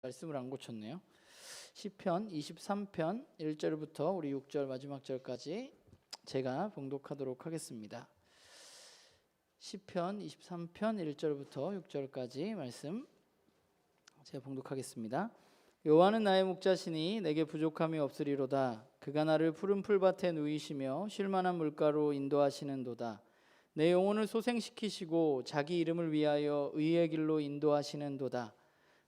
말씀을 안 고쳤네요. 시편 23편 1절부터 우리 6절 마지막 절까지 제가 봉독하도록 하겠습니다. 시편 23편 1절부터 6절까지 말씀 제가 봉독하겠습니다. 여호와는 나의 목자시니 내게 부족함이 없으리로다. 그가 나를 푸른 풀밭에 누이시며 쉴만한 물가로 인도하시는도다. 내 영혼을 소생시키시고 자기 이름을 위하여 의의 길로 인도하시는도다.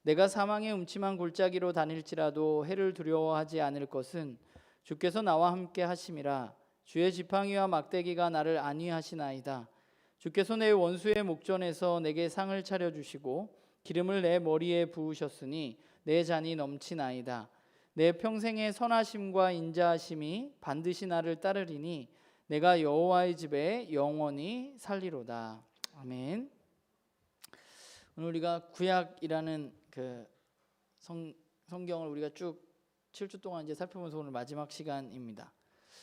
내가 사망의 음침한 골짜기로 다닐지라도 해를 두려워하지 않을 것은 주께서 나와 함께 하심이라. 주의 지팡이와 막대기가 나를 안위하시나이다. 주께서 내 원수의 목전에서 내게 상을 차려주시고 기름을 내 머리에 부으셨으니 내 잔이 넘치나이다. 내 평생의 선하심과 인자하심이 반드시 나를 따르리니 내가 여호와의 집에 영원히 살리로다. 아멘. 오늘 우리가 구약이라는 그 성경을 우리가 쭉 7주 동안 이제 살펴보면서 오늘 마지막 시간입니다.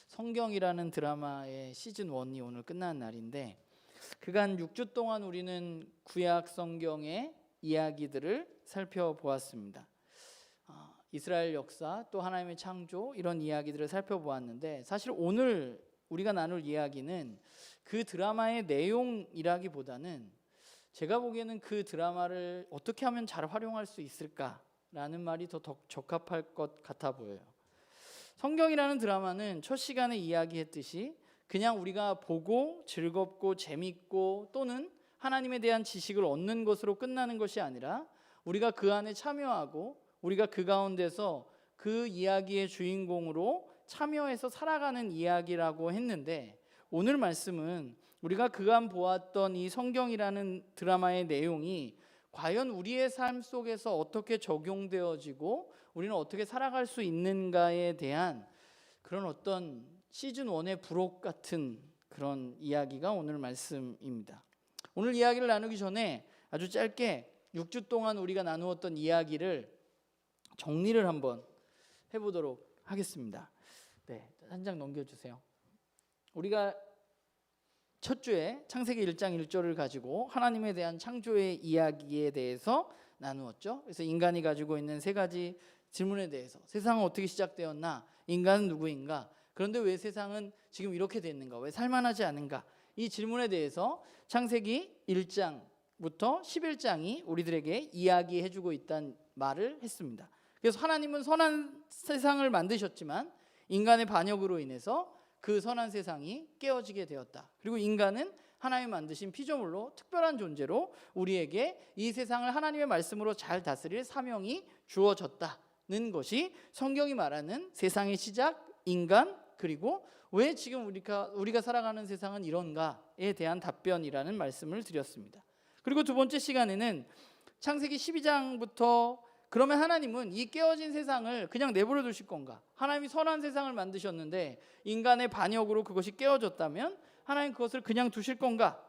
성경이라는 드라마의 시즌 1이 오늘 끝나는 날인데 그간 6주 동안 우리는 구약 성경의 이야기들을 살펴보았습니다. 이스라엘 역사 또 하나님의 창조 이런 이야기들을 살펴보았는데 사실 오늘 우리가 나눌 이야기는 그 드라마의 내용이라기보다는 제가 보기에는 그 드라마를 어떻게 하면 잘 활용할 수 있을까라는 말이 더 적합할 것 같아 보여요. 성경이라는 드라마는 첫 시간에 이야기했듯이 그냥 우리가 보고 즐겁고 재밌고 또는 하나님에 대한 지식을 얻는 것으로 끝나는 것이 아니라 우리가 그 안에 참여하고 우리가 그 가운데서 그 이야기의 주인공으로 참여해서 살아가는 이야기라고 했는데 오늘 말씀은 우리가 그간 보았던 이 성경이라는 드라마의 내용이 과연 우리의 삶 속에서 어떻게 적용되어지고 우리는 어떻게 살아갈 수 있는가에 대한 그런 어떤 시즌 1의 부록 같은 그런 이야기가 오늘 말씀입니다. 오늘 이야기를 나누기 전에 아주 짧게 6주 동안 우리가 나누었던 이야기를 정리를 한번 해보도록 하겠습니다. 네, 한 장 넘겨주세요. 우리가 첫 주에 창세기 1장 1절을 가지고 하나님에 대한 창조의 이야기에 대해서 나누었죠. 그래서 인간이 가지고 있는 세 가지 질문에 대해서 세상은 어떻게 시작되었나? 인간은 누구인가? 그런데 왜 세상은 지금 이렇게 됐는가? 왜 살만하지 않은가? 이 질문에 대해서 창세기 1장부터 11장이 우리들에게 이야기해주고 있다는 말을 했습니다. 그래서 하나님은 선한 세상을 만드셨지만 인간의 반역으로 인해서 그 선한 세상이 깨어지게 되었다. 그리고 인간은 하나님 만드신 피조물로 특별한 존재로 우리에게 이 세상을 하나님의 말씀으로 잘 다스릴 사명이 주어졌다는 것이 성경이 말하는 세상의 시작, 인간, 그리고 왜 지금 우리가 살아가는 세상은 이런가에 대한 답변이라는 말씀을 드렸습니다. 그리고 두 번째 시간에는 창세기 12장부터 그러면 하나님은 이 깨어진 세상을 그냥 내버려 두실 건가? 하나님이 선한 세상을 만드셨는데 인간의 반역으로 그것이 깨어졌다면 하나님 그것을 그냥 두실 건가?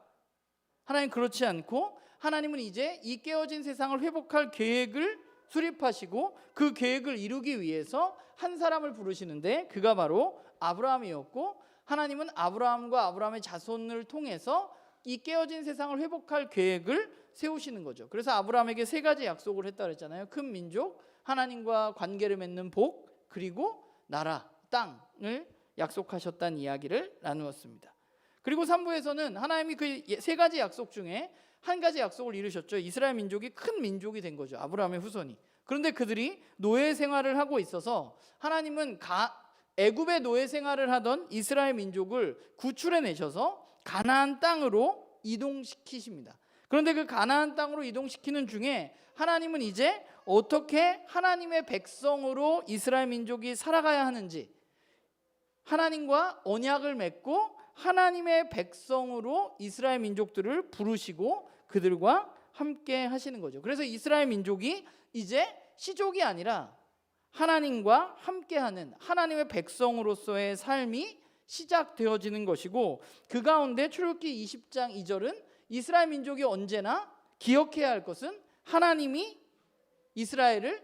하나님 그렇지 않고 하나님은 이제 이 깨어진 세상을 회복할 계획을 수립하시고 그 계획을 이루기 위해서 한 사람을 부르시는데 그가 바로 아브라함이었고 하나님은 아브라함과 아브라함의 자손을 통해서 이 깨어진 세상을 회복할 계획을 세우시는 거죠. 그래서 아브라함에게 세 가지 약속을 했다 그랬잖아요. 큰 민족, 하나님과 관계를 맺는 복, 그리고 나라, 땅을 약속하셨다는 이야기를 나누었습니다. 그리고 3부에서는 하나님이 그 세 가지 약속 중에 한 가지 약속을 이루셨죠. 이스라엘 민족이 큰 민족이 된 거죠. 아브라함의 후손이. 그런데 그들이 노예 생활을 하고 있어서 하나님은 애굽의 노예 생활을 하던 이스라엘 민족을 구출해 내셔서 가나안 땅으로 이동시키십니다. 그런데 그 가나안 땅으로 이동시키는 중에 하나님은 이제 어떻게 하나님의 백성으로 이스라엘 민족이 살아가야 하는지 하나님과 언약을 맺고 하나님의 백성으로 이스라엘 민족들을 부르시고 그들과 함께 하시는 거죠. 그래서 이스라엘 민족이 이제 시족이 아니라 하나님과 함께하는 하나님의 백성으로서의 삶이 시작되어지는 것이고 그 가운데 출애굽기 20장 2절은 이스라엘 민족이 언제나 기억해야 할 것은 하나님이 이스라엘을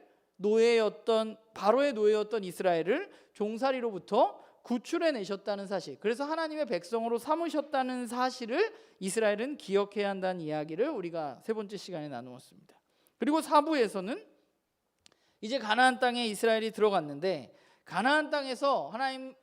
바로의 노예였던 이스라엘을 종살이로부터 구출해 내셨다는 사실, 그래서 하나님의 백성으로 삼으셨다는 사실을 이스라엘은 기억해야 한다는 이야기를 우리가 세 번째 시간에 나누었습니다. 그리고 4부에서는 이제 가나안 땅에 이스라엘이 들어갔는데 가나안 땅에서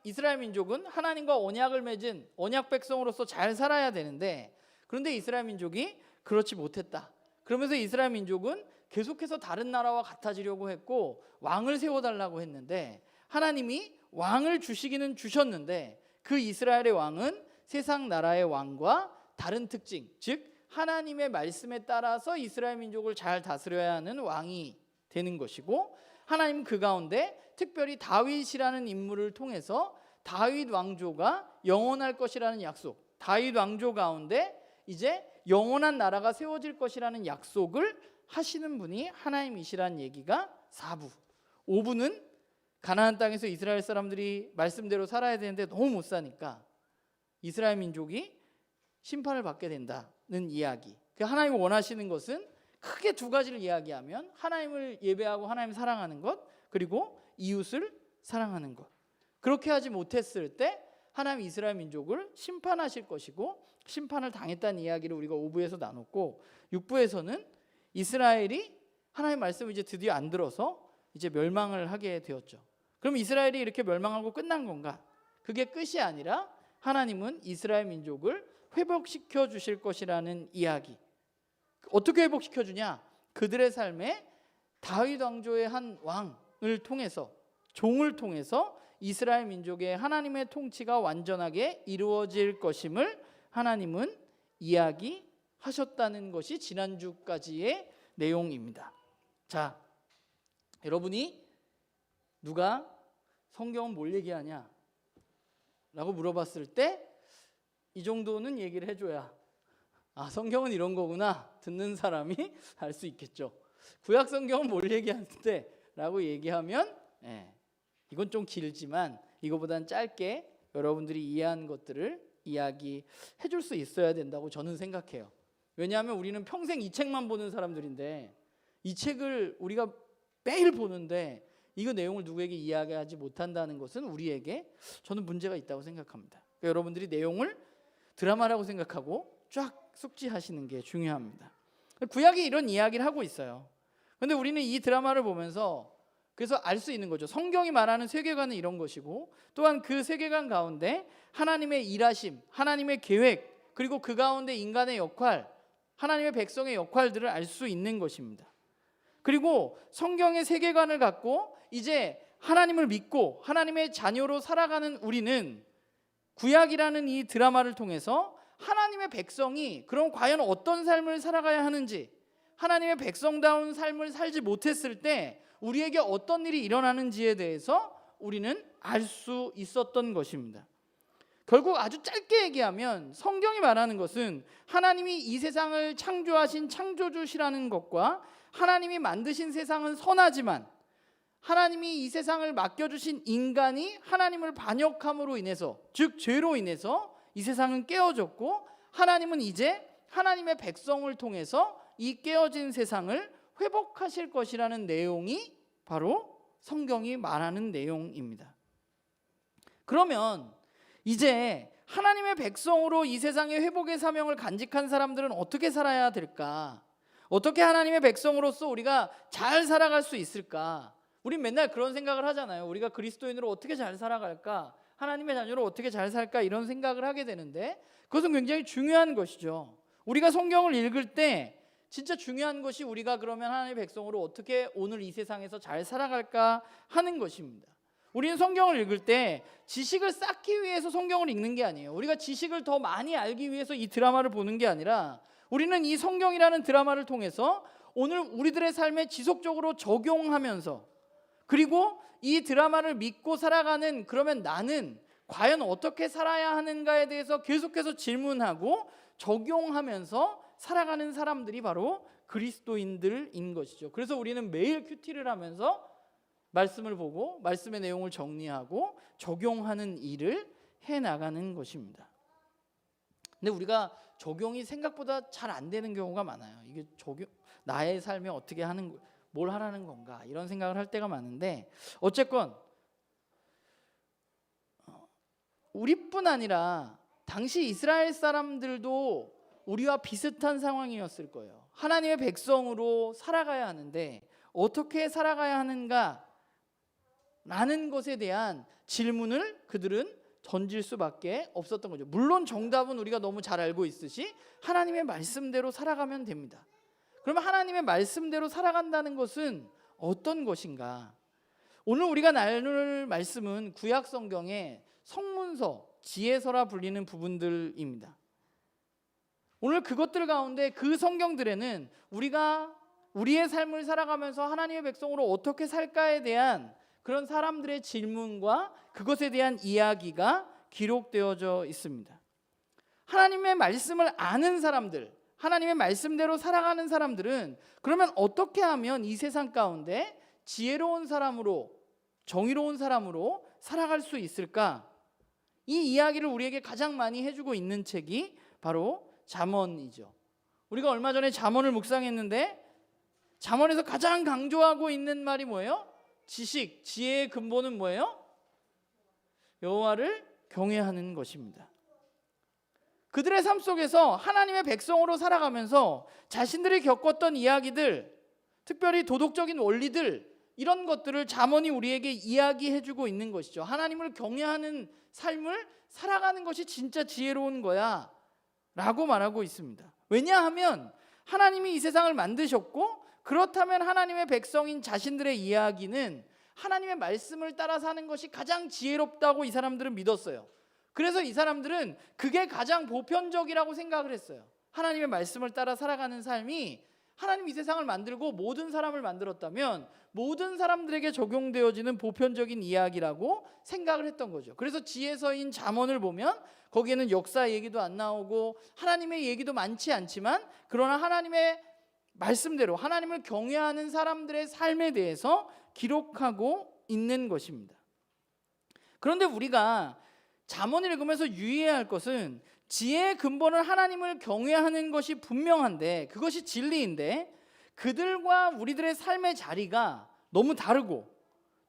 이스라엘 민족은 하나님과 언약을 맺은 언약 백성으로서 잘 살아야 되는데 그런데 이스라엘 민족이 그렇지 못했다. 그러면서 이스라엘 민족은 계속해서 다른 나라와 같아지려고 했고 왕을 세워달라고 했는데 하나님이 왕을 주시기는 주셨는데 그 이스라엘의 왕은 세상 나라의 왕과 다른 특징, 즉 하나님의 말씀에 따라서 이스라엘 민족을 잘 다스려야 하는 왕이 되는 것이고 하나님은 그 가운데 특별히 다윗이라는 인물을 통해서 다윗 왕조가 영원할 것이라는 약속, 다윗 왕조 가운데 이제 영원한 나라가 세워질 것이라는 약속을 하시는 분이 하나님이시라는 얘기가 4부. 5부는 가나안 땅에서 이스라엘 사람들이 말씀대로 살아야 되는데 너무 못 사니까 이스라엘 민족이 심판을 받게 된다는 이야기. 하나님이 원하시는 것은 크게 두 가지를 이야기하면 하나님을 예배하고 하나님을 사랑하는 것, 그리고 이웃을 사랑하는 것. 그렇게 하지 못했을 때 하나님 이스라엘 민족을 심판하실 것이고 심판을 당했다는 이야기를 우리가 5부에서 나눴고 6부에서는 이스라엘이 하나님의 말씀을 이제 드디어 안 들어서 이제 멸망을 하게 되었죠. 그럼 이스라엘이 이렇게 멸망하고 끝난 건가? 그게 끝이 아니라 하나님은 이스라엘 민족을 회복시켜 주실 것이라는 이야기. 어떻게 회복시켜 주냐? 그들의 삶에 다윗 왕조의 한 왕을 통해서, 종을 통해서 이스라엘 민족의 하나님의 통치가 완전하게 이루어질 것임을 하나님은 이야기하셨다는 것이 지난주까지의 내용입니다. 자, 여러분이 누가 성경은 뭘 얘기하냐? 라고 물어봤을 때 이 정도는 얘기를 해줘야 성경은 이런 거구나 듣는 사람이 알 수 있겠죠. 구약 성경은 뭘 얘기하는데? 라고 얘기하면 이건 좀 길지만 이거보단 짧게 여러분들이 이해한 것들을 이야기해 줄 수 있어야 된다고 저는 생각해요. 왜냐하면 우리는 평생 이 책만 보는 사람들인데 이 책을 우리가 매일 보는데 이거 내용을 누구에게 이야기하지 못한다는 것은 우리에게 저는 문제가 있다고 생각합니다. 그러니까 여러분들이 내용을 드라마라고 생각하고 쫙 숙지하시는 게 중요합니다. 구약이 이런 이야기를 하고 있어요. 그런데 우리는 이 드라마를 보면서 그래서 알 수 있는 거죠. 성경이 말하는 세계관은 이런 것이고 또한 그 세계관 가운데 하나님의 일하심, 하나님의 계획, 그리고 그 가운데 인간의 역할, 하나님의 백성의 역할들을 알 수 있는 것입니다. 그리고 성경의 세계관을 갖고 이제 하나님을 믿고 하나님의 자녀로 살아가는 우리는 구약이라는 이 드라마를 통해서 하나님의 백성이 그럼 과연 어떤 삶을 살아가야 하는지, 하나님의 백성다운 삶을 살지 못했을 때 우리에게 어떤 일이 일어나는지에 대해서 우리는 알 수 있었던 것입니다. 결국 아주 짧게 얘기하면 성경이 말하는 것은 하나님이 이 세상을 창조하신 창조주시라는 것과 하나님이 만드신 세상은 선하지만 하나님이 이 세상을 맡겨주신 인간이 하나님을 반역함으로 인해서, 즉 죄로 인해서 이 세상은 깨어졌고 하나님은 이제 하나님의 백성을 통해서 이 깨어진 세상을 회복하실 것이라는 내용이 바로 성경이 말하는 내용입니다. 그러면 이제 하나님의 백성으로 이 세상의 회복의 사명을 간직한 사람들은 어떻게 살아야 될까? 어떻게 하나님의 백성으로서 우리가 잘 살아갈 수 있을까? 우린 맨날 그런 생각을 하잖아요. 우리가 그리스도인으로 어떻게 잘 살아갈까? 하나님의 자녀로 어떻게 잘 살까? 이런 생각을 하게 되는데 그것은 굉장히 중요한 것이죠. 우리가 성경을 읽을 때 진짜 중요한 것이 우리가 그러면 하나님의 백성으로 어떻게 오늘 이 세상에서 잘 살아갈까 하는 것입니다. 우리는 성경을 읽을 때 지식을 쌓기 위해서 성경을 읽는 게 아니에요. 우리가 지식을 더 많이 알기 위해서 이 드라마를 보는 게 아니라 우리는 이 성경이라는 드라마를 통해서 오늘 우리들의 삶에 지속적으로 적용하면서 그리고 이 드라마를 믿고 살아가는 그러면 나는 과연 어떻게 살아야 하는가에 대해서 계속해서 질문하고 적용하면서 살아가는 사람들이 바로 그리스도인들인 것이죠. 그래서 우리는 매일 큐티를 하면서 말씀을 보고 말씀의 내용을 정리하고 적용하는 일을 해나가는 것입니다. 근데 우리가 적용이 생각보다 잘 안 되는 경우가 많아요. 이게 나의 삶에 어떻게 하는 뭘 하라는 건가 이런 생각을 할 때가 많은데 어쨌건 우리뿐 아니라 당시 이스라엘 사람들도 우리와 비슷한 상황이었을 거예요. 하나님의 백성으로 살아가야 하는데 어떻게 살아가야 하는가 라는 것에 대한 질문을 그들은 던질 수밖에 없었던 거죠. 물론 정답은 우리가 너무 잘 알고 있으시 하나님의 말씀대로 살아가면 됩니다. 그러면 하나님의 말씀대로 살아간다는 것은 어떤 것인가? 오늘 우리가 나눌 말씀은 구약 성경의 성문서, 지혜서라 불리는 부분들입니다. 오늘 그것들 가운데 그 성경들에는 우리가 우리의 삶을 살아가면서 하나님의 백성으로 어떻게 살까에 대한 그런 사람들의 질문과 그것에 대한 이야기가 기록되어져 있습니다. 하나님의 말씀을 아는 사람들, 하나님의 말씀대로 살아가는 사람들은 그러면 어떻게 하면 이 세상 가운데 지혜로운 사람으로, 정의로운 사람으로 살아갈 수 있을까? 이 이야기를 우리에게 가장 많이 해주고 있는 책이 바로 잠언이죠. 우리가 얼마 전에 잠언을 묵상했는데 잠언에서 가장 강조하고 있는 말이 뭐예요? 지식, 지혜의 근본은 뭐예요? 여호와를 경외하는 것입니다. 그들의 삶 속에서 하나님의 백성으로 살아가면서 자신들이 겪었던 이야기들, 특별히 도덕적인 원리들, 이런 것들을 잠언이 우리에게 이야기해주고 있는 것이죠. 하나님을 경외하는 삶을 살아가는 것이 진짜 지혜로운 거야 라고 말하고 있습니다. 왜냐하면 하나님이 이 세상을 만드셨고, 그렇다면 하나님의 백성인 자신들의 이야기는 하나님의 말씀을 따라 사는 것이 가장 지혜롭다고 이 사람들은 믿었어요. 그래서 이 사람들은 그게 가장 보편적이라고 생각을 했어요. 하나님의 말씀을 따라 살아가는 삶이, 하나님이 이 세상을 만들고 모든 사람을 만들었다면 모든 사람들에게 적용되어지는 보편적인 이야기라고 생각을 했던 거죠. 그래서 지혜서인 잠언을 보면 거기에는 역사 얘기도 안 나오고 하나님의 얘기도 많지 않지만, 그러나 하나님의 말씀대로 하나님을 경외하는 사람들의 삶에 대해서 기록하고 있는 것입니다. 그런데 우리가 잠언을 읽으면서 유의해야 할 것은, 지혜의 근본은 하나님을 경외하는 것이 분명한데, 그것이 진리인데 그들과 우리들의 삶의 자리가 너무 다르고,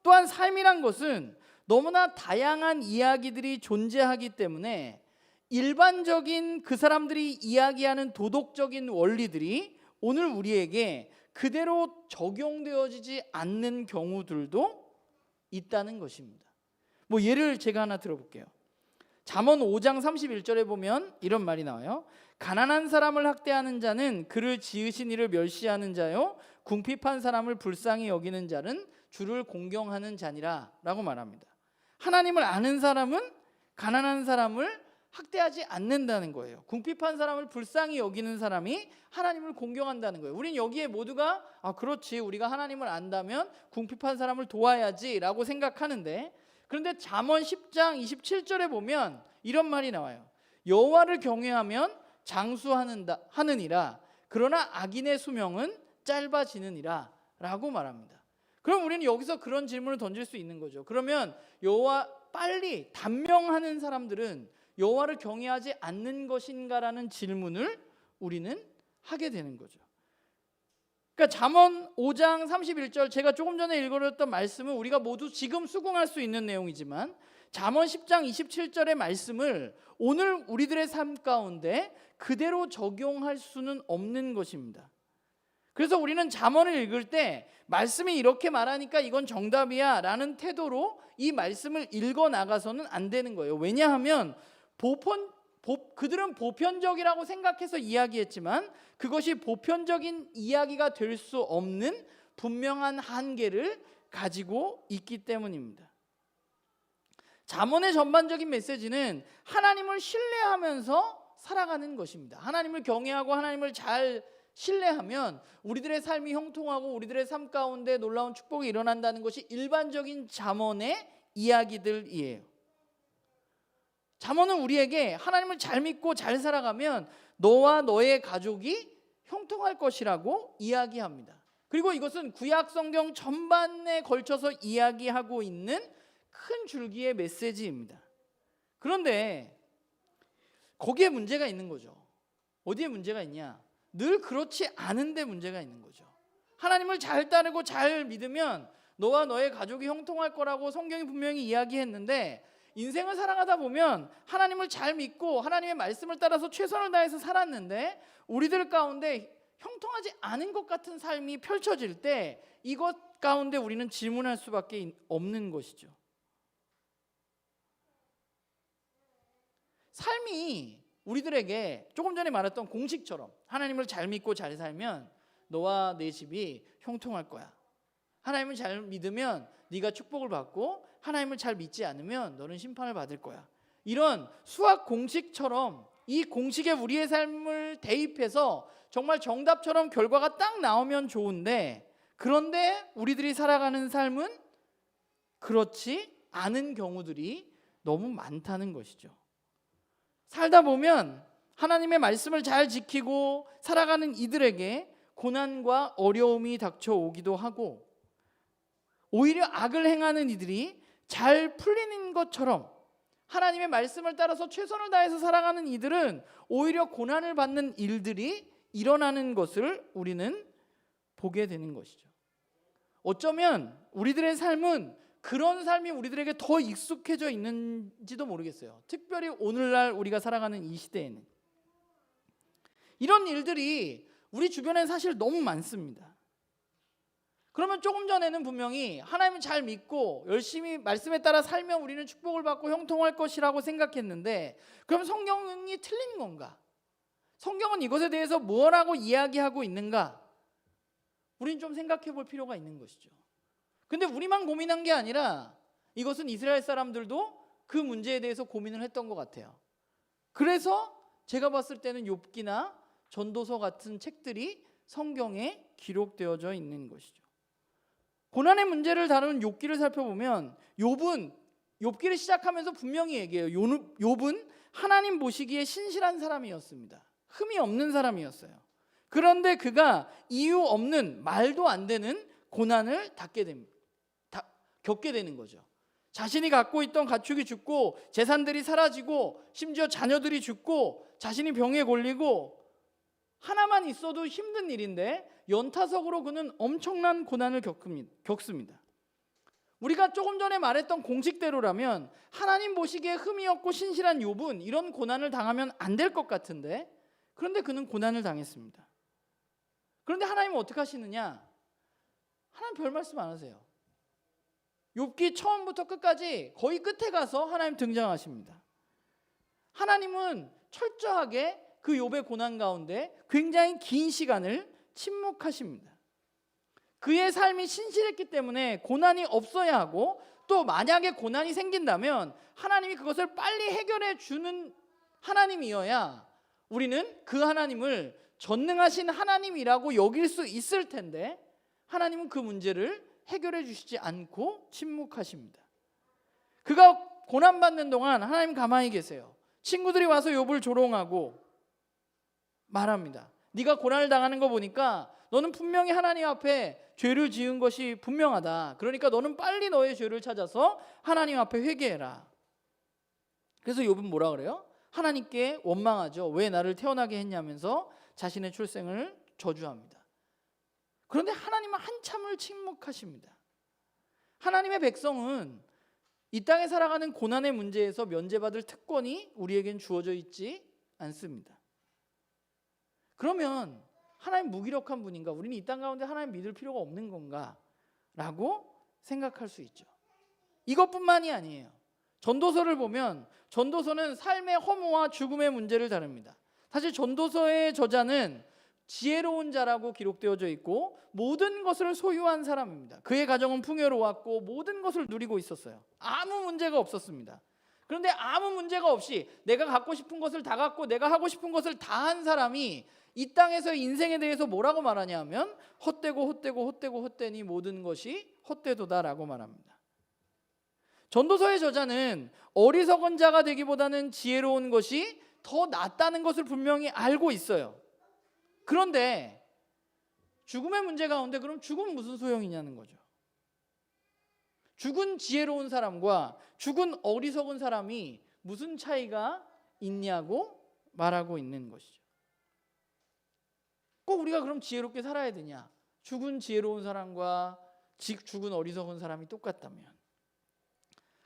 또한 삶이란 것은 너무나 다양한 이야기들이 존재하기 때문에 일반적인 그 사람들이 이야기하는 도덕적인 원리들이 오늘 우리에게 그대로 적용되어지지 않는 경우들도 있다는 것입니다. 뭐 예를 제가 하나 들어볼게요. 잠언 5장 31절에 보면 이런 말이 나와요. 가난한 사람을 학대하는 자는 그를 지으신 이를 멸시하는 자요, 궁핍한 사람을 불쌍히 여기는 자는 주를 공경하는 자니라 라고 말합니다. 하나님을 아는 사람은 가난한 사람을 학대하지 않는다는 거예요. 궁핍한 사람을 불쌍히 여기는 사람이 하나님을 공경한다는 거예요. 우린 여기에 모두가 그렇지, 우리가 하나님을 안다면 궁핍한 사람을 도와야지 라고 생각하는데, 그런데 잠언 10장 27절에 보면 이런 말이 나와요. 여호와를 경외하면 장수하느니라, 그러나 악인의 수명은 짧아지느니라 라고 말합니다. 그럼 우리는 여기서 그런 질문을 던질 수 있는 거죠. 그러면 빨리 단명하는 사람들은 여호와를 경외하지 않는 것인가라는 질문을 우리는 하게 되는 거죠. 그러니까 잠언 5장 31절, 제가 조금 전에 읽어드렸던 말씀은 우리가 모두 지금 수긍할 수 있는 내용이지만, 잠언 10장 27절의 말씀을 오늘 우리들의 삶 가운데 그대로 적용할 수는 없는 것입니다. 그래서 우리는 잠언을 읽을 때 말씀이 이렇게 말하니까 이건 정답이야 라는 태도로 이 말씀을 읽어 나가서는 안 되는 거예요. 왜냐하면 그들은 보편적이라고 생각해서 이야기했지만 그것이 보편적인 이야기가 될 수 없는 분명한 한계를 가지고 있기 때문입니다. 잠언의 전반적인 메시지는 하나님을 신뢰하면서 살아가는 것입니다. 하나님을 경외하고 하나님을 잘 신뢰하면 우리들의 삶이 형통하고 우리들의 삶 가운데 놀라운 축복이 일어난다는 것이 일반적인 잠언의 이야기들이에요. 잠언은 우리에게 하나님을 잘 믿고 잘 살아가면 너와 너의 가족이 형통할 것이라고 이야기합니다. 그리고 이것은 구약 성경 전반에 걸쳐서 이야기하고 있는 큰 줄기의 메시지입니다. 그런데 거기에 문제가 있는 거죠. 어디에 문제가 있냐? 늘 그렇지 않은데 문제가 있는 거죠. 하나님을 잘 따르고 잘 믿으면 너와 너의 가족이 형통할 거라고 성경이 분명히 이야기했는데, 인생을 살아가다 보면 하나님을 잘 믿고 하나님의 말씀을 따라서 최선을 다해서 살았는데 우리들 가운데 형통하지 않은 것 같은 삶이 펼쳐질 때 이것 가운데 우리는 질문할 수밖에 없는 것이죠. 삶이 우리들에게 조금 전에 말했던 공식처럼 하나님을 잘 믿고 잘 살면 너와 내 집이 형통할 거야. 하나님을 잘 믿으면 네가 축복을 받고 하나님을 잘 믿지 않으면 너는 심판을 받을 거야. 이런 수학 공식처럼 이 공식에 우리의 삶을 대입해서 정말 정답처럼 결과가 딱 나오면 좋은데, 그런데 우리들이 살아가는 삶은 그렇지 않은 경우들이 너무 많다는 것이죠. 살다 보면 하나님의 말씀을 잘 지키고 살아가는 이들에게 고난과 어려움이 닥쳐오기도 하고, 오히려 악을 행하는 이들이 잘 풀리는 것처럼 하나님의 말씀을 따라서 최선을 다해서 살아가는 이들은 오히려 고난을 받는 일들이 일어나는 것을 우리는 보게 되는 것이죠. 어쩌면 우리들의 삶은 그런 삶이 우리들에게 더 익숙해져 있는지도 모르겠어요. 특별히 오늘날 우리가 살아가는 이 시대에는 이런 일들이 우리 주변에 사실 너무 많습니다. 그러면 조금 전에는 분명히 하나님을 잘 믿고 열심히 말씀에 따라 살면 우리는 축복을 받고 형통할 것이라고 생각했는데, 그럼 성경이 틀린 건가? 성경은 이것에 대해서 뭐라고 이야기하고 있는가? 우리는 좀 생각해 볼 필요가 있는 것이죠. 근데 우리만 고민한 게 아니라 이것은 이스라엘 사람들도 그 문제에 대해서 고민을 했던 것 같아요. 그래서 제가 봤을 때는 욥기나 전도서 같은 책들이 성경에 기록되어져 있는 것이죠. 고난의 문제를 다룬 욥기를 살펴보면 욥기를 시작하면서 분명히 얘기해요. 욥은 하나님 보시기에 신실한 사람이었습니다. 흠이 없는 사람이었어요. 그런데 그가 이유 없는 말도 안 되는 고난을 겪게 되는 거죠. 자신이 갖고 있던 가축이 죽고 재산들이 사라지고 심지어 자녀들이 죽고 자신이 병에 걸리고 하나만 있어도 힘든 일인데 연타석으로 그는 엄청난 고난을 겪습니다. 우리가 조금 전에 말했던 공식대로라면 하나님 보시기에 흠이 없고 신실한 욥은 이런 고난을 당하면 안 될 것 같은데, 그런데 그는 고난을 당했습니다. 그런데 하나님은 어떻게 하시느냐? 하나님 별 말씀 안 하세요. 욥기 처음부터 끝까지 거의 끝에 가서 하나님 등장하십니다. 하나님은 철저하게 그 욥의 고난 가운데 굉장히 긴 시간을 침묵하십니다. 그의 삶이 신실했기 때문에 고난이 없어야 하고, 또 만약에 고난이 생긴다면 하나님이 그것을 빨리 해결해 주는 하나님이어야 우리는 그 하나님을 전능하신 하나님이라고 여길 수 있을 텐데, 하나님은 그 문제를 해결해 주시지 않고 침묵하십니다. 그가 고난받는 동안 하나님 가만히 계세요. 친구들이 와서 욥을 조롱하고 말합니다. 네가 고난을 당하는 거 보니까 너는 분명히 하나님 앞에 죄를 지은 것이 분명하다. 그러니까 너는 빨리 너의 죄를 찾아서 하나님 앞에 회개해라. 그래서 욥은 뭐라 그래요? 하나님께 원망하죠. 왜 나를 태어나게 했냐면서 자신의 출생을 저주합니다. 그런데 하나님은 한참을 침묵하십니다. 하나님의 백성은 이 땅에 살아가는 고난의 문제에서 면제받을 특권이 우리에겐 주어져 있지 않습니다. 그러면 하나님 무기력한 분인가? 우리는 이 땅 가운데 하나님 믿을 필요가 없는 건가? 라고 생각할 수 있죠. 이것뿐만이 아니에요. 전도서를 보면 전도서는 삶의 허무와 죽음의 문제를 다룹니다. 사실 전도서의 저자는 지혜로운 자라고 기록되어져 있고 모든 것을 소유한 사람입니다. 그의 가정은 풍요로웠고 모든 것을 누리고 있었어요. 아무 문제가 없었습니다. 그런데 아무 문제가 없이 내가 갖고 싶은 것을 다 갖고 내가 하고 싶은 것을 다 한 사람이 이 땅에서의 인생에 대해서 뭐라고 말하냐 하면 헛되니 모든 것이 헛되도다라고 말합니다. 전도서의 저자는 어리석은 자가 되기보다는 지혜로운 것이 더 낫다는 것을 분명히 알고 있어요. 그런데 죽음의 문제 가운데 그럼 죽음은 무슨 소용이냐는 거죠. 죽은 지혜로운 사람과 죽은 어리석은 사람이 무슨 차이가 있냐고 말하고 있는 것이죠. 꼭 우리가 그럼 지혜롭게 살아야 되냐? 죽은 지혜로운 사람과 죽은 어리석은 사람이 똑같다면,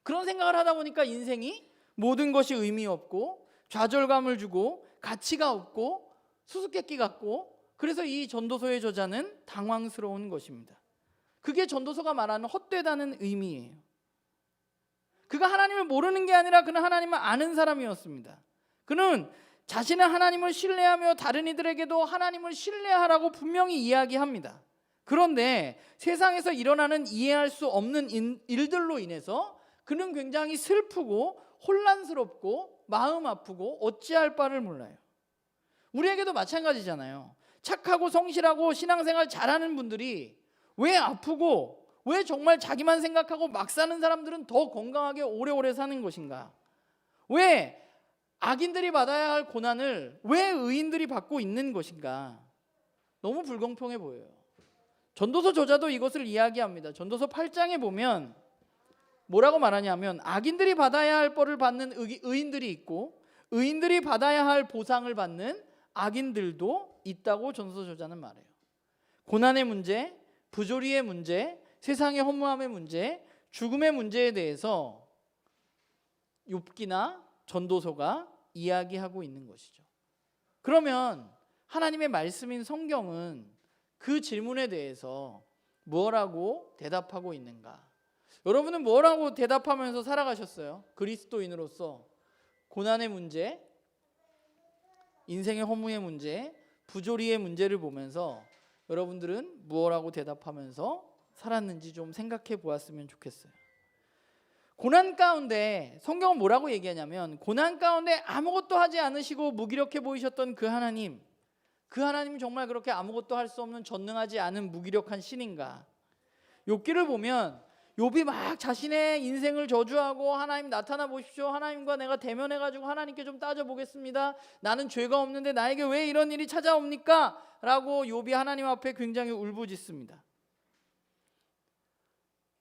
그런 생각을 하다 보니까 인생이 모든 것이 의미 없고 좌절감을 주고 가치가 없고 수수께끼 같고, 그래서 이 전도서의 저자는 당황스러운 것입니다. 그게 전도서가 말하는 헛되다는 의미예요. 그가 하나님을 모르는 게 아니라 그는 하나님을 아는 사람이었습니다. 그는 자신은 하나님을 신뢰하며 다른 이들에게도 하나님을 신뢰하라고 분명히 이야기합니다. 그런데 세상에서 일어나는 이해할 수 없는 일들로 인해서 그는 굉장히 슬프고 혼란스럽고 마음 아프고 어찌할 바를 몰라요. 우리에게도 마찬가지잖아요. 착하고 성실하고 신앙생활 잘하는 분들이 왜 아프고 왜 정말 자기만 생각하고 막 사는 사람들은 더 건강하게 오래오래 사는 것인가? 왜 악인들이 받아야 할 고난을 왜 의인들이 받고 있는 것인가? 너무 불공평해 보여요. 전도서 저자도 이것을 이야기합니다. 전도서 8장에 보면 뭐라고 말하냐면 악인들이 받아야 할 벌을 받는 의인들이 있고 의인들이 받아야 할 보상을 받는 악인들도 있다고 전도서 저자는 말해요. 고난의 문제, 부조리의 문제, 세상의 허무함의 문제, 죽음의 문제에 대해서 욥기나 전도서가 이야기하고 있는 것이죠. 그러면 하나님의 말씀인 성경은 그 질문에 대해서 뭐라고 대답하고 있는가? 여러분은 뭐라고 대답하면서 살아가셨어요? 그리스도인으로서 고난의 문제, 인생의 허무의 문제, 부조리의 문제를 보면서 여러분들은 무엇라고 대답하면서 살았는지 좀 생각해 보았으면 좋겠어요. 고난 가운데 성경은 뭐라고 얘기하냐면 고난 가운데 아무것도 하지 않으시고 무기력해 보이셨던 그 하나님 정말 그렇게 아무것도 할 수 없는 전능하지 않은 무기력한 신인가? 욥기를 보면 욥이 막 자신의 인생을 저주하고 하나님 나타나 보십시오. 하나님과 내가 대면해가지고 하나님께 좀 따져보겠습니다. 나는 죄가 없는데 나에게 왜 이런 일이 찾아옵니까? 라고 욥이 하나님 앞에 굉장히 울부짖습니다.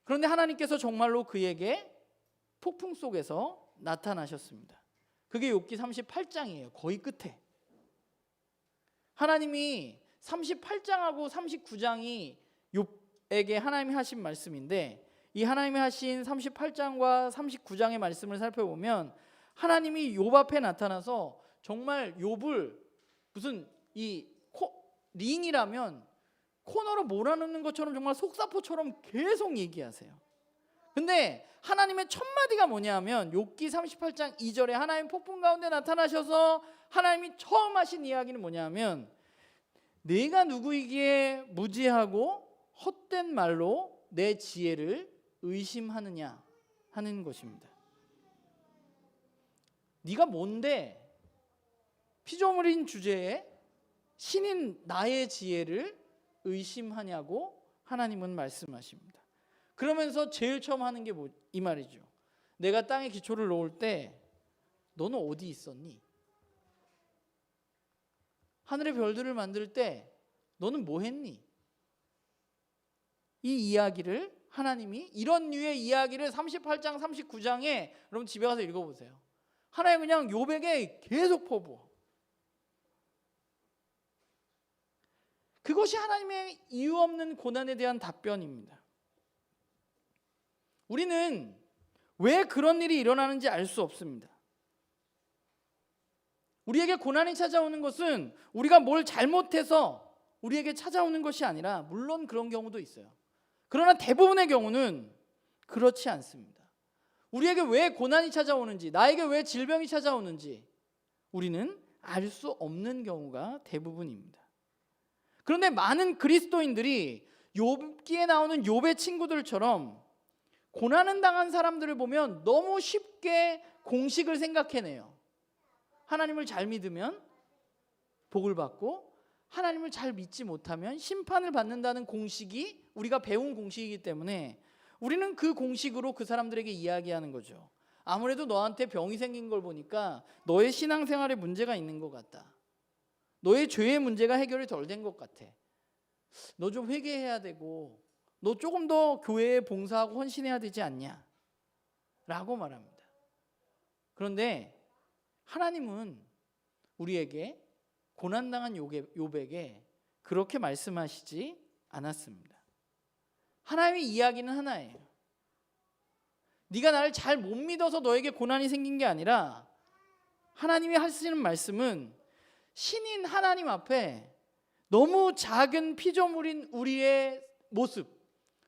그런데 하나님께서 정말로 그에게 폭풍 속에서 나타나셨습니다. 그게 욥기 38장이에요. 거의 끝에. 하나님이 38장하고 39장이 욥에게 하나님이 하신 말씀인데 이 하나님이 하신 38장과 39장의 말씀을 살펴보면 하나님이 욥 앞에 나타나서 정말 욥을 무슨 이 링이라면 코너로 몰아넣는 것처럼 정말 속사포처럼 계속 얘기하세요. 근데 하나님의 첫 마디가 뭐냐면 욥기 38장 2절에 하나님 폭풍 가운데 나타나셔서 하나님이 처음 하신 이야기는 뭐냐면 내가 누구이기에 무지하고 헛된 말로 내 지혜를 의심하느냐 하는 것입니다. 네가 뭔데 피조물인 주제에 신인 나의 지혜를 의심하냐고 하나님은 말씀하십니다. 그러면서 제일 처음 하는 게 이 말이죠. 내가 땅에 기초를 놓을 때 너는 어디 있었니? 하늘의 별들을 만들 때 너는 뭐 했니? 이 이야기를 하나님이 이런 류의 이야기를 38장 39장에 여러분 집에 가서 읽어보세요. 하나님 그냥 욥에게 계속 퍼부어. 그것이 하나님의 이유 없는 고난에 대한 답변입니다. 우리는 왜 그런 일이 일어나는지 알 수 없습니다. 우리에게 고난이 찾아오는 것은 우리가 뭘 잘못해서 우리에게 찾아오는 것이 아니라 물론 그런 경우도 있어요. 그러나 대부분의 경우는 그렇지 않습니다. 우리에게 왜 고난이 찾아오는지, 나에게 왜 질병이 찾아오는지 우리는 알 수 없는 경우가 대부분입니다. 그런데 많은 그리스도인들이 욥기에 나오는 욥의 친구들처럼 고난을 당한 사람들을 보면 너무 쉽게 공식을 생각해내요. 하나님을 잘 믿으면 복을 받고 하나님을 잘 믿지 못하면 심판을 받는다는 공식이 우리가 배운 공식이기 때문에 우리는 그 공식으로 그 사람들에게 이야기하는 거죠. 아무래도 너한테 병이 생긴 걸 보니까 너의 신앙생활에 문제가 있는 것 같다. 너의 죄의 문제가 해결이 덜 된 것 같아. 너 좀 회개해야 되고 너 조금 더 교회에 봉사하고 헌신해야 되지 않냐? 라고 말합니다. 그런데 하나님은 우리에게 고난당한 욥에게 그렇게 말씀하시지 않았습니다. 하나님의 이야기는 하나예요. 네가 나를 잘 못 믿어서 너에게 고난이 생긴 게 아니라 하나님이 하시는 말씀은 신인 하나님 앞에 너무 작은 피조물인 우리의 모습,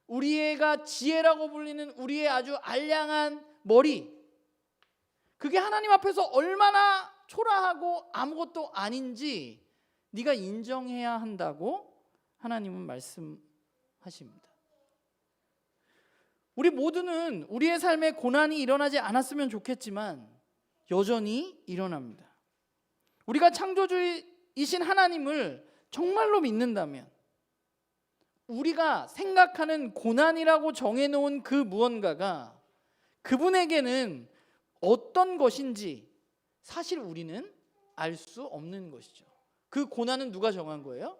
우리가 지혜라고 불리는 우리의 아주 알량한 머리, 그게 하나님 앞에서 얼마나 초라하고 아무것도 아닌지 네가 인정해야 한다고 하나님은 말씀하십니다. 우리 모두는 우리의 삶에 고난이 일어나지 않았으면 좋겠지만 여전히 일어납니다. 우리가 창조주이신 하나님을 정말로 믿는다면 우리가 생각하는 고난이라고 정해놓은 그 무언가가 그분에게는 어떤 것인지 사실 우리는 알 수 없는 것이죠. 그 고난은 누가 정한 거예요?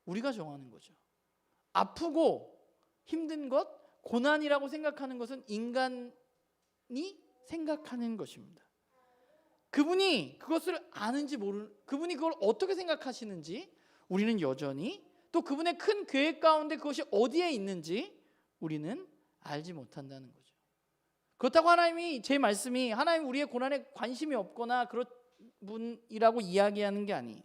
우리가 정하는 거죠. 아프고 힘든 것, 고난이라고 생각하는 것은 인간이 생각하는 것입니다. 그분이 그것을 아는지 그분이 그걸 어떻게 생각하시는지 우리는 여전히, 또 그분의 큰 계획 가운데 그것이 어디에 있는지 우리는 알지 못한다는 거죠. 그렇다고 하나님이, 제 말씀이 하나님 우리의 고난에 관심이 없거나 그런 분이라고 이야기하는 게 아니에요.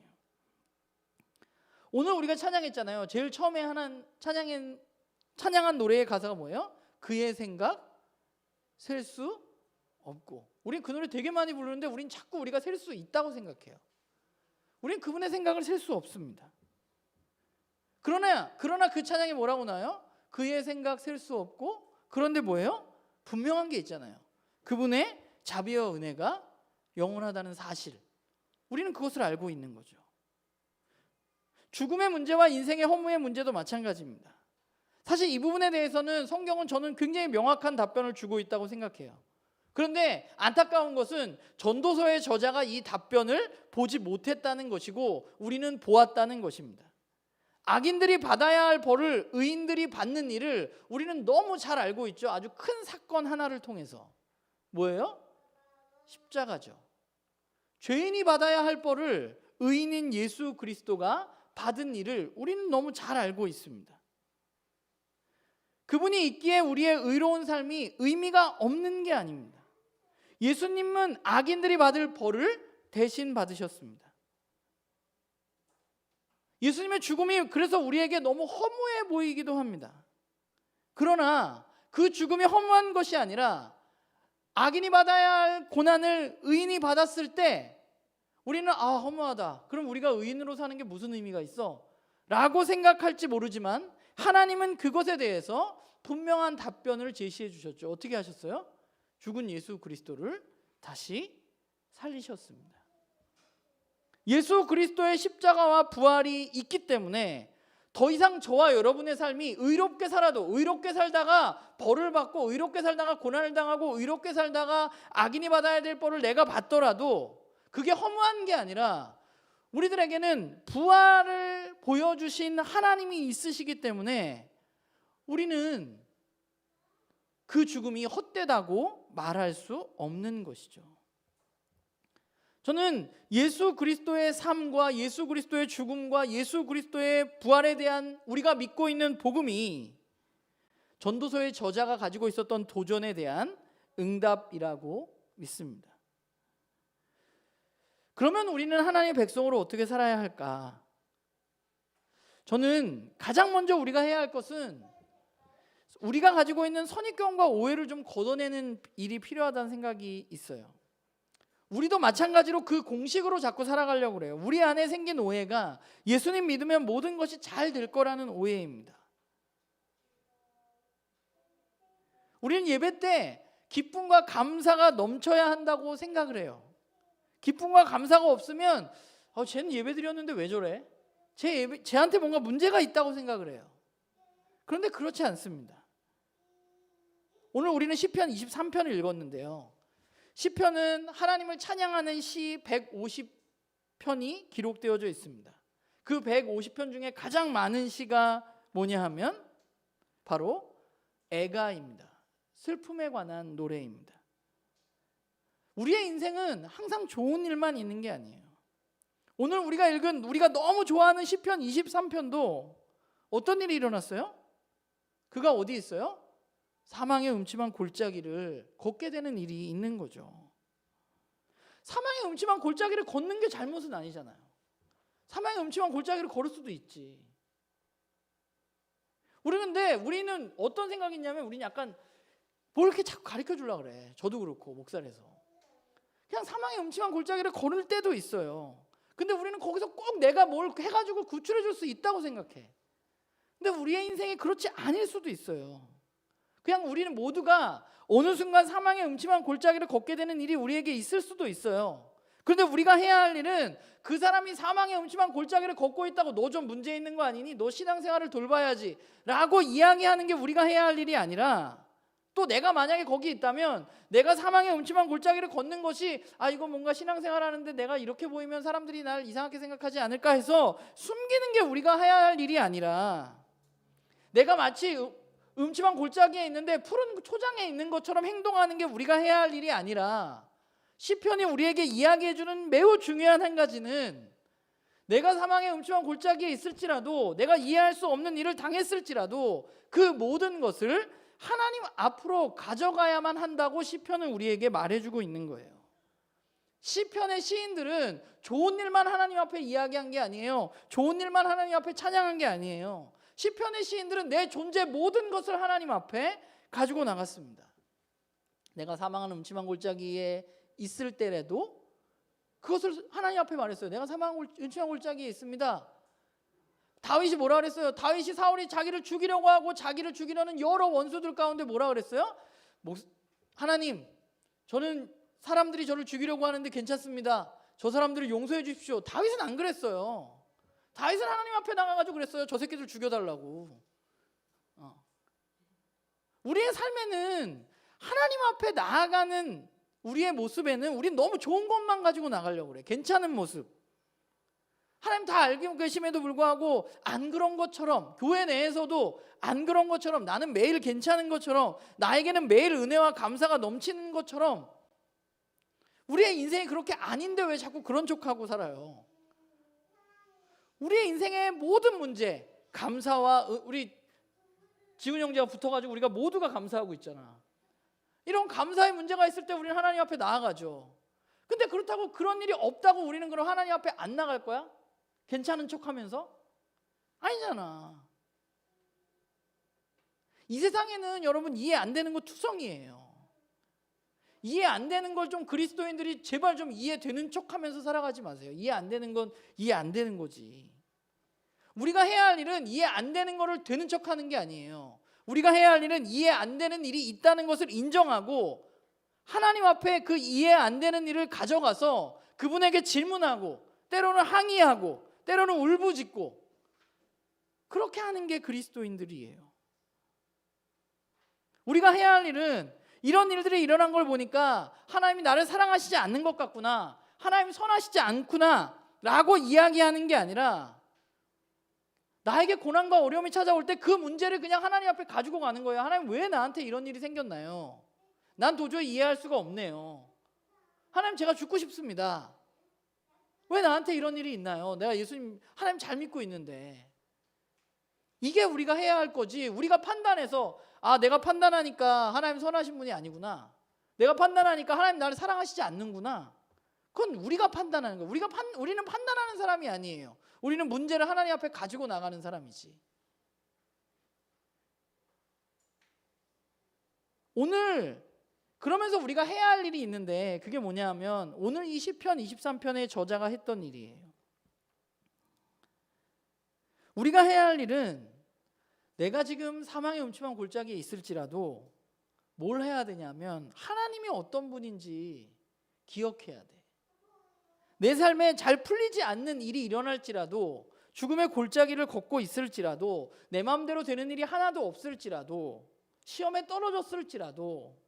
오늘 우리가 찬양했잖아요. 제일 처음에 찬양한 노래의 가사가 뭐예요? 그의 생각 셀 수 없고. 우린 그 노래 되게 많이 부르는데 우린 자꾸 우리가 셀 수 있다고 생각해요. 우린 그분의 생각을 셀 수 없습니다. 그러나 그 찬양이 뭐라고 나와요? 그의 생각 셀 수 없고, 그런데 뭐예요? 분명한 게 있잖아요. 그분의 자비와 은혜가 영원하다는 사실, 우리는 그것을 알고 있는 거죠. 죽음의 문제와 인생의 허무의 문제도 마찬가지입니다. 사실 이 부분에 대해서는 성경은 저는 굉장히 명확한 답변을 주고 있다고 생각해요. 그런데 안타까운 것은 전도서의 저자가 이 답변을 보지 못했다는 것이고 우리는 보았다는 것입니다. 악인들이 받아야 할 벌을 의인들이 받는 일을 우리는 너무 잘 알고 있죠. 아주 큰 사건 하나를 통해서. 뭐예요? 십자가죠. 죄인이 받아야 할 벌을 의인인 예수 그리스도가 받은 일을 우리는 너무 잘 알고 있습니다. 그분이 있기에 우리의 의로운 삶이 의미가 없는 게 아닙니다. 예수님은 악인들이 받을 벌을 대신 받으셨습니다. 예수님의 죽음이 그래서 우리에게 너무 허무해 보이기도 합니다. 그러나 그 죽음이 허무한 것이 아니라 악인이 받아야 할 고난을 의인이 받았을 때 우리는 허무하다. 그럼 우리가 의인으로 사는 게 무슨 의미가 있어? 라고 생각할지 모르지만 하나님은 그것에 대해서 분명한 답변을 제시해 주셨죠. 어떻게 하셨어요? 죽은 예수 그리스도를 다시 살리셨습니다. 예수 그리스도의 십자가와 부활이 있기 때문에 더 이상 저와 여러분의 삶이 의롭게 살아도, 의롭게 살다가 벌을 받고, 의롭게 살다가 고난을 당하고, 의롭게 살다가 악인이 받아야 될 벌을 내가 받더라도 그게 허무한 게 아니라 우리들에게는 부활을 보여주신 하나님이 있으시기 때문에 우리는 그 죽음이 헛되다고 말할 수 없는 것이죠. 저는 예수 그리스도의 삶과 예수 그리스도의 죽음과 예수 그리스도의 부활에 대한 우리가 믿고 있는 복음이 전도서의 저자가 가지고 있었던 도전에 대한 응답이라고 믿습니다. 그러면 우리는 하나님의 백성으로 어떻게 살아야 할까? 저는 가장 먼저 우리가 해야 할 것은 우리가 가지고 있는 선입견과 오해를 좀 걷어내는 일이 필요하다는 생각이 있어요. 우리도 마찬가지로 그 공식으로 자꾸 살아가려고 그래요. 우리 안에 생긴 오해가 예수님 믿으면 모든 것이 잘 될 거라는 오해입니다. 우리는 예배 때 기쁨과 감사가 넘쳐야 한다고 생각을 해요. 기쁨과 감사가 없으면 쟤는 예배 드렸는데 왜 저래? 쟤한테 뭔가 문제가 있다고 생각을 해요. 그런데 그렇지 않습니다. 오늘 우리는 시편 23편을 읽었는데요. 시편은 하나님을 찬양하는 시 150편이 기록되어져 있습니다. 그 150편 중에 가장 많은 시가 뭐냐 하면 바로 애가입니다. 슬픔에 관한 노래입니다. 우리의 인생은 항상 좋은 일만 있는 게 아니에요. 오늘 우리가 읽은, 우리가 너무 좋아하는 시편 23편도 어떤 일이 일어났어요? 그가 어디 있어요? 사망의 음침한 골짜기를 걷게 되는 일이 있는 거죠. 사망의 음침한 골짜기를 걷는 게 잘못은 아니잖아요. 사망의 음침한 골짜기를 걸을 수도 있지. 우리는 어떤 생각이 있냐면 우리는 약간 뭘 이렇게 자꾸 가르쳐 주려고 그래. 저도 그렇고 목살에서 그냥 사망의 음침한 골짜기를 걸을 때도 있어요. 근데 우리는 거기서 꼭 내가 뭘 해가지고 구출해 줄 수 있다고 생각해. 근데 우리의 인생이 그렇지 않을 수도 있어요. 그냥 우리는 모두가 어느 순간 사망의 음침한 골짜기를 걷게 되는 일이 우리에게 있을 수도 있어요. 그런데 우리가 해야 할 일은 그 사람이 사망의 음침한 골짜기를 걷고 있다고 너 좀 문제 있는 거 아니니? 너 신앙생활을 돌봐야지 라고 이야기하는 게 우리가 해야 할 일이 아니라, 또 내가 만약에 거기 있다면 내가 사망의 음침한 골짜기를 걷는 것이 이거 뭔가 신앙생활 하는데 내가 이렇게 보이면 사람들이 날 이상하게 생각하지 않을까 해서 숨기는 게 우리가 해야 할 일이 아니라, 내가 마치 음침한 골짜기에 있는데 푸른 초장에 있는 것처럼 행동하는 게 우리가 해야 할 일이 아니라, 시편이 우리에게 이야기해주는 매우 중요한 한 가지는, 내가 사망의 음침한 골짜기에 있을지라도, 내가 이해할 수 없는 일을 당했을지라도 그 모든 것을 하나님 앞으로 가져가야만 한다고 시편은 우리에게 말해주고 있는 거예요. 시편의 시인들은 좋은 일만 하나님 앞에 이야기한 게 아니에요. 좋은 일만 하나님 앞에 찬양한 게 아니에요. 시편의 시인들은 내 존재 모든 것을 하나님 앞에 가지고 나갔습니다. 내가 사망하는 음침한 골짜기에 있을 때라도 그것을 하나님 앞에 말했어요. 내가 사망한 음침한 골짜기에 있습니다. 다윗이 뭐라 그랬어요? 다윗이 사울이 자기를 죽이려고 하고 자기를 죽이려는 여러 원수들 가운데 뭐라 그랬어요? 하나님, 저는 사람들이 저를 죽이려고 하는데 괜찮습니다. 저 사람들을 용서해 주십시오. 다윗은 안 그랬어요. 다윗은 하나님 앞에 나가가지고 그랬어요. 저 새끼들 죽여달라고. 우리의 삶에는 하나님 앞에 나아가는 우리의 모습에는 우린 너무 좋은 것만 가지고 나가려고 그래. 괜찮은 모습. 하나님 다 알고 계심에도 불구하고 안 그런 것처럼, 교회 내에서도 안 그런 것처럼, 나는 매일 괜찮은 것처럼, 나에게는 매일 은혜와 감사가 넘치는 것처럼, 우리의 인생이 그렇게 아닌데 왜 자꾸 그런 척하고 살아요? 우리의 인생의 모든 문제, 감사와, 우리 지훈 형제가 붙어가지고 우리가 모두가 감사하고 있잖아. 이런 감사의 문제가 있을 때 우리는 하나님 앞에 나아가죠. 근데 그렇다고 그런 일이 없다고 우리는 그럼 하나님 앞에 안 나갈 거야? 괜찮은 척하면서? 아니잖아. 이 세상에는 여러분 이해 안 되는 거 투성이에요. 이해 안 되는 걸 좀 그리스도인들이 제발 좀 이해되는 척하면서 살아가지 마세요. 이해 안 되는 건 이해 안 되는 거지. 우리가 해야 할 일은 이해 안 되는 거를 되는 척하는 게 아니에요. 우리가 해야 할 일은 이해 안 되는 일이 있다는 것을 인정하고 하나님 앞에 그 이해 안 되는 일을 가져가서 그분에게 질문하고, 때로는 항의하고, 때로는 울부짖고, 그렇게 하는 게 그리스도인들이에요. 우리가 해야 할 일은 이런 일들이 일어난 걸 보니까 하나님이 나를 사랑하시지 않는 것 같구나, 하나님이 선하시지 않구나 라고 이야기하는 게 아니라, 나에게 고난과 어려움이 찾아올 때 그 문제를 그냥 하나님 앞에 가지고 가는 거예요. 하나님, 왜 나한테 이런 일이 생겼나요? 난 도저히 이해할 수가 없네요. 하나님, 제가 죽고 싶습니다. 왜 나한테 이런 일이 있나요? 내가 예수님, 하나님 잘 믿고 있는데. 이게 우리가 해야 할 거지. 우리가 판단해서 내가 판단하니까 하나님 선하신 분이 아니구나, 내가 판단하니까 하나님 나를 사랑하시지 않는구나, 그건 우리가 판단하는 거예요. 우리는 판단하는 사람이 아니에요. 우리는 문제를 하나님 앞에 가지고 나가는 사람이지. 오늘 그러면서 우리가 해야 할 일이 있는데, 그게 뭐냐 하면 오늘 이 시편 23편의 저자가 했던 일이에요. 우리가 해야 할 일은, 내가 지금 사망의 음침한 골짜기에 있을지라도 뭘 해야 되냐면 하나님이 어떤 분인지 기억해야 돼. 내 삶에 잘 풀리지 않는 일이 일어날지라도, 죽음의 골짜기를 걷고 있을지라도, 내 마음대로 되는 일이 하나도 없을지라도, 시험에 떨어졌을지라도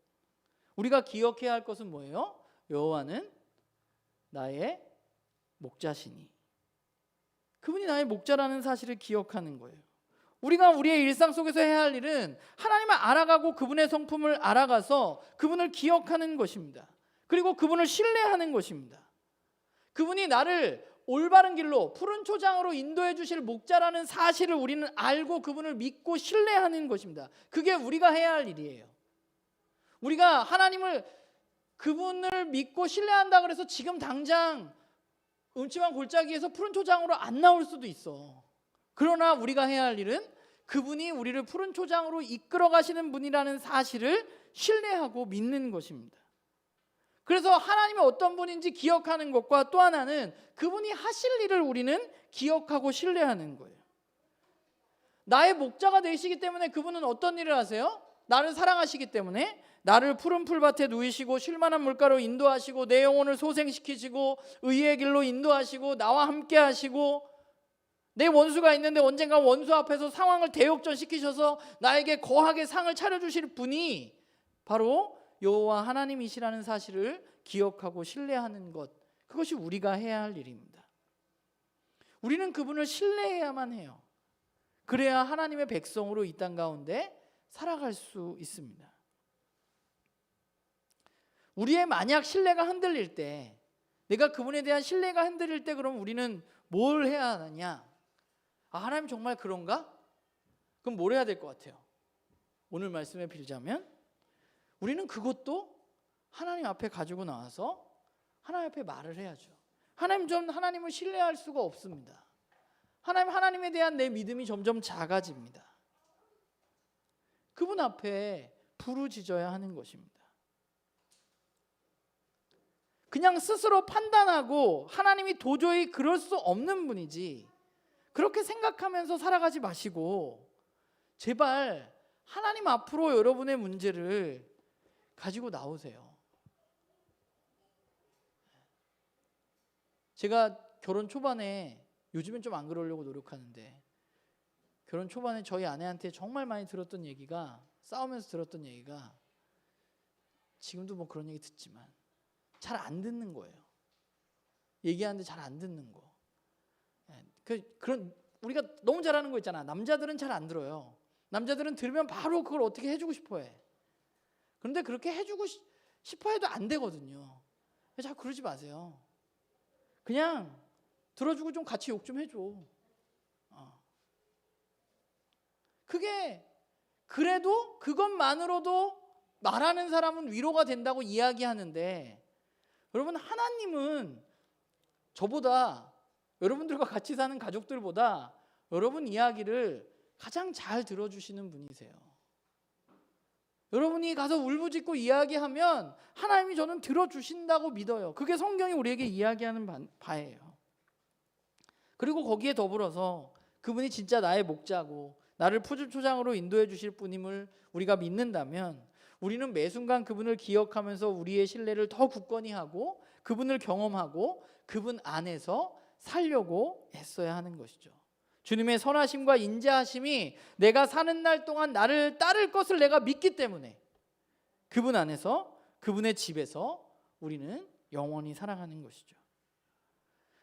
우리가 기억해야 할 것은 뭐예요? 여호와는 나의 목자시니. 그분이 나의 목자라는 사실을 기억하는 거예요. 우리가 우리의 일상 속에서 해야 할 일은 하나님을 알아가고 그분의 성품을 알아가서 그분을 기억하는 것입니다. 그리고 그분을 신뢰하는 것입니다. 그분이 나를 올바른 길로, 푸른 초장으로 인도해 주실 목자라는 사실을 우리는 알고 그분을 믿고 신뢰하는 것입니다. 그게 우리가 해야 할 일이에요. 우리가 그분을 믿고 신뢰한다 그래서 지금 당장 음침한 골짜기에서 푸른 초장으로 안 나올 수도 있어. 그러나 우리가 해야 할 일은 그분이 우리를 푸른 초장으로 이끌어 가시는 분이라는 사실을 신뢰하고 믿는 것입니다. 그래서 하나님이 어떤 분인지 기억하는 것과 또 하나는 그분이 하실 일을 우리는 기억하고 신뢰하는 거예요. 나의 목자가 되시기 때문에 그분은 어떤 일을 하세요? 나를 사랑하시기 때문에 나를 푸른 풀밭에 누이시고 쉴만한 물가로 인도하시고 내 영혼을 소생시키시고 의의 길로 인도하시고 나와 함께 하시고 내 원수가 있는데 언젠가 원수 앞에서 상황을 대역전시키셔서 나에게 거하게 상을 차려주실 분이 바로 여호와 하나님이시라는 사실을 기억하고 신뢰하는 것, 그것이 우리가 해야 할 일입니다. 우리는 그분을 신뢰해야만 해요. 그래야 하나님의 백성으로 이 땅 가운데 살아갈 수 있습니다. 우리의 만약 신뢰가 흔들릴 때, 내가 그분에 대한 신뢰가 흔들릴 때 그럼 우리는 뭘 해야 하느냐? 하나님 정말 그런가? 그럼 뭘 해야 될 것 같아요? 오늘 말씀에 빌자면 우리는 그것도 하나님 앞에 가지고 나와서 하나님 앞에 말을 해야죠. 하나님, 전 하나님을 신뢰할 수가 없습니다. 하나님에 대한 내 믿음이 점점 작아집니다. 그분 앞에 부르짖어야 하는 것입니다. 그냥 스스로 판단하고 하나님이 도저히 그럴 수 없는 분이지 그렇게 생각하면서 살아가지 마시고 제발 하나님 앞으로 여러분의 문제를 가지고 나오세요. 제가 결혼 초반에, 요즘엔 좀 안 그러려고 노력하는데, 결혼 초반에 저희 아내한테 정말 많이 들었던 얘기가, 싸우면서 들었던 얘기가, 지금도 뭐 그런 얘기 듣지만 잘 안 듣는 거예요. 얘기하는데 잘 안 듣는 거. 그런 우리가 너무 잘하는 거 있잖아. 남자들은 잘 안 들어요. 남자들은 들으면 바로 그걸 어떻게 해주고 싶어해. 그런데 그렇게 해주고 싶어해도 안 되거든요. 자꾸 그러지 마세요. 그냥 들어주고 좀 같이 욕 좀 해줘. 그게 그래도 그것만으로도 말하는 사람은 위로가 된다고 이야기하는데, 여러분 하나님은 저보다, 여러분들과 같이 사는 가족들보다 여러분 이야기를 가장 잘 들어주시는 분이세요. 여러분이 가서 울부짖고 이야기하면 하나님이 저는 들어주신다고 믿어요. 그게 성경이 우리에게 이야기하는 바예요. 그리고 거기에 더불어서 그분이 진짜 나의 목자고 나를 푸른 초장으로 인도해 주실 분임을 우리가 믿는다면 우리는 매 순간 그분을 기억하면서 우리의 신뢰를 더 굳건히 하고 그분을 경험하고 그분 안에서 살려고 애써야 하는 것이죠. 주님의 선하심과 인자하심이 내가 사는 날 동안 나를 따를 것을 내가 믿기 때문에 그분 안에서, 그분의 집에서 우리는 영원히 살아가는 것이죠.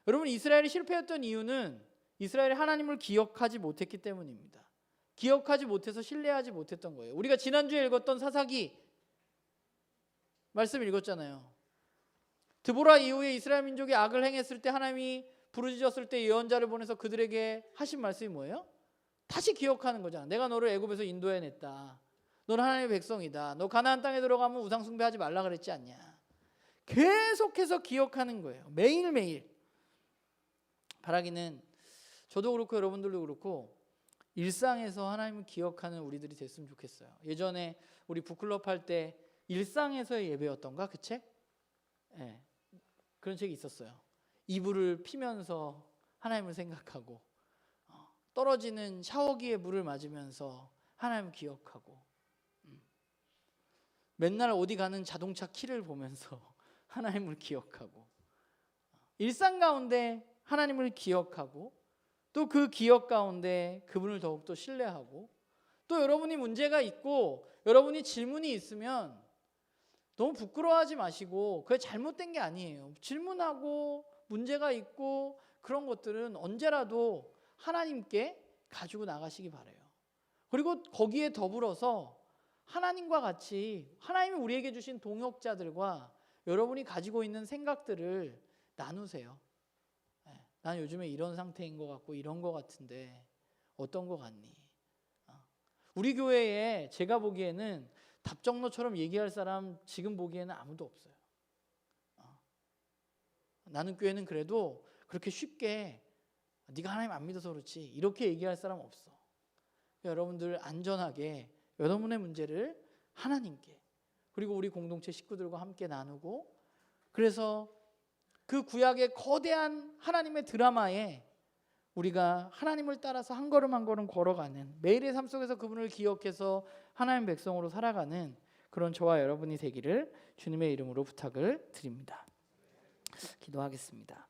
여러분, 이스라엘이 실패했던 이유는 이스라엘이 하나님을 기억하지 못했기 때문입니다. 기억하지 못해서 신뢰하지 못했던 거예요. 우리가 지난주에 읽었던 사사기 말씀 읽었잖아요. 드보라 이후에 이스라엘 민족이 악을 행했을 때, 하나님이 부르짖었을 때 예언자를 보내서 그들에게 하신 말씀이 뭐예요? 다시 기억하는 거잖아. 내가 너를 애굽에서 인도해냈다. 너는 하나님의 백성이다. 너 가나안 땅에 들어가면 우상 숭배하지 말라 그랬지 않냐. 계속해서 기억하는 거예요. 매일매일. 바라기는 저도 그렇고 여러분들도 그렇고 일상에서 하나님을 기억하는 우리들이 됐으면 좋겠어요. 예전에 우리 북클럽 할 때 일상에서의 예배였던가 그 책? 네, 그런 책이 있었어요. 이불을 피면서 하나님을 생각하고, 떨어지는 샤워기에 물을 맞으면서 하나님을 기억하고, 맨날 어디 가는 자동차 키를 보면서 하나님을 기억하고, 일상 가운데 하나님을 기억하고, 또 그 기억 가운데 그분을 더욱더 신뢰하고, 또 여러분이 문제가 있고 여러분이 질문이 있으면 너무 부끄러워하지 마시고, 그게 잘못된 게 아니에요. 질문하고 문제가 있고 그런 것들은 언제라도 하나님께 가지고 나가시기 바라요. 그리고 거기에 더불어서 하나님과 같이 하나님이 우리에게 주신 동역자들과 여러분이 가지고 있는 생각들을 나누세요. 난 요즘에 이런 상태인 것 같고 이런 것 같은데 어떤 것 같니? 우리 교회에 제가 보기에는 답정너처럼 얘기할 사람 지금 보기에는 아무도 없어요. 나는 교회는 그래도 그렇게 쉽게 네가 하나님 안 믿어서 그렇지 이렇게 얘기할 사람 없어. 여러분들 안전하게 여러분의 문제를 하나님께 그리고 우리 공동체 식구들과 함께 나누고, 그래서 그 구약의 거대한 하나님의 드라마에 우리가 하나님을 따라서 한 걸음 한 걸음 걸어가는, 매일의 삶 속에서 그분을 기억해서 하나님 백성으로 살아가는 그런 저와 여러분이 되기를 주님의 이름으로 부탁을 드립니다. 기도하겠습니다.